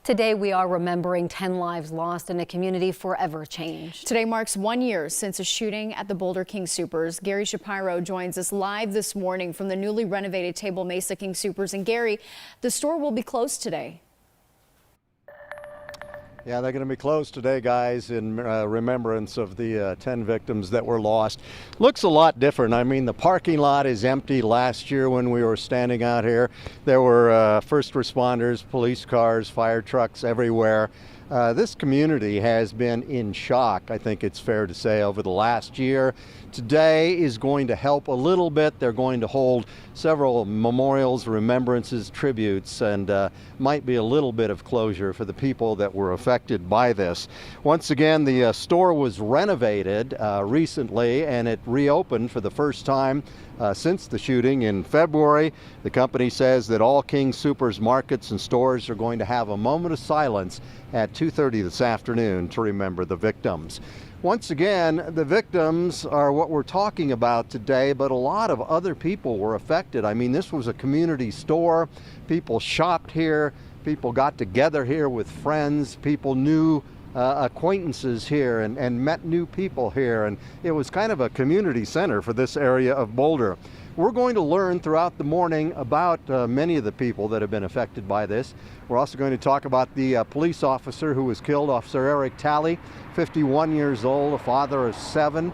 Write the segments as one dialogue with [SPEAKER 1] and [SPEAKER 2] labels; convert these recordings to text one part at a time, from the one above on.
[SPEAKER 1] Today we are remembering 10 lives lost in a community forever changed.
[SPEAKER 2] Today marks 1 year since a shooting at the Boulder King Soopers. Gary Shapiro joins us live this morning from the newly renovated Table Mesa King Soopers. And Gary, the store will be closed today.
[SPEAKER 3] Yeah, they're going to be closed today, guys, in remembrance of the 10 victims that were lost. Looks a lot different. I mean, the parking lot is empty. Last year when we were standing out here, there were first responders, police cars, fire trucks everywhere. This community has been in shock, I think it's fair to say, over the last year. Today is going to help a little bit. They're going to hold several memorials, remembrances, tributes, and might be a little bit of closure for the people that were affected by this. Once again, the store was renovated recently, and it reopened for the first time since the shooting in February. The company says that all King Soopers markets and stores are going to have a moment of silence at 2:30 this afternoon to remember the victims. Once again, the victims are what we're talking about today, but a lot of other people were affected. I mean, this was a community store. People shopped here. People got together here with friends. People knew acquaintances here and met new people here. And it was kind of a community center for this area of Boulder. We're going to learn throughout the morning about many of the people that have been affected by this. We're also going to talk about the police officer who was killed, Officer Eric Talley, 51 years old, a father of 7.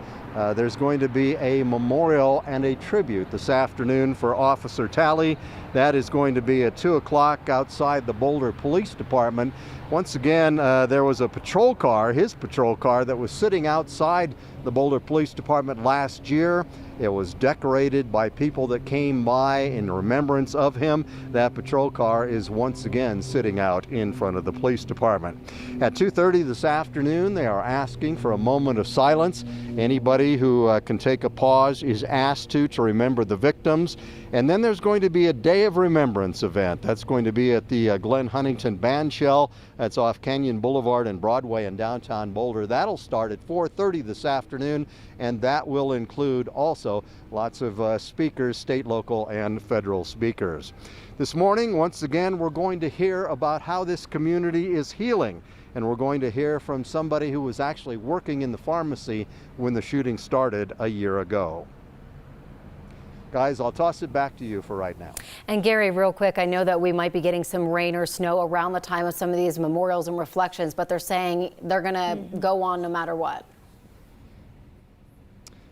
[SPEAKER 3] There's going to be a memorial and a tribute this afternoon for Officer Talley. That is going to be at 2 o'clock outside the Boulder Police Department. Once again, there was a patrol car, his patrol car, that was sitting outside the Boulder Police Department last year. It was decorated by people that came by in remembrance of him. That patrol car is once again sitting out in front of the police department. At 2:30 this afternoon, they are asking for a moment of silence. Anybody who can take a pause is asked to remember the victims. And then there's going to be a Day of Remembrance event. That's going to be at the Glen Huntington Bandshell. That's off Canyon Boulevard and Broadway in downtown Boulder. That'll start at 4:30 this afternoon, and that will include also lots of speakers, state, local, and federal speakers. This morning, once again, we're going to hear about how this community is healing. And we're going to hear from somebody who was actually working in the pharmacy when the shooting started a year ago. Guys, I'll toss it back to you for right now.
[SPEAKER 1] And Gary, real quick, I know that we might be getting some rain or snow around the time of some of these memorials and reflections, but they're saying they're going to go on no matter what.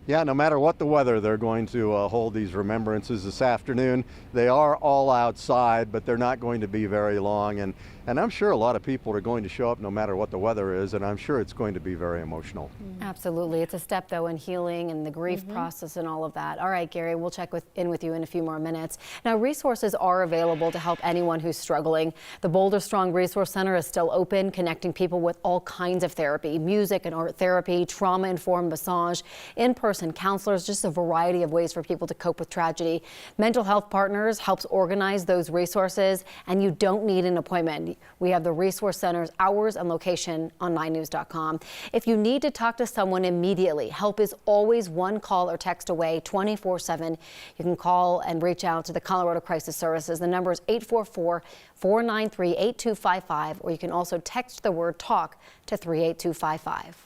[SPEAKER 3] Yeah, no matter what the weather, they're going to hold these remembrances this afternoon. They are all outside, but they're not going to be very long. And I'm sure a lot of people are going to show up no matter what the weather is, and I'm sure it's going to be very emotional.
[SPEAKER 1] Absolutely. It's a step, though, in healing and the grief process and all of that. All right, Gary, we'll check in with you in a few more minutes. Now, resources are available to help anyone who's struggling. The Boulder Strong Resource Center is still open, connecting people with all kinds of therapy, music and art therapy, trauma-informed massage, in-person counselors, just a variety of ways for people to cope with tragedy. Mental Health Partners helps organize those resources, and you don't need an appointment. We have the Resource Center's hours and location on 9news.com. If you need to talk to someone immediately, help is always one call or text away 24/7. You can call and reach out to the Colorado Crisis Services. The number is 844-493-8255, or you can also text the word TALK to 38255.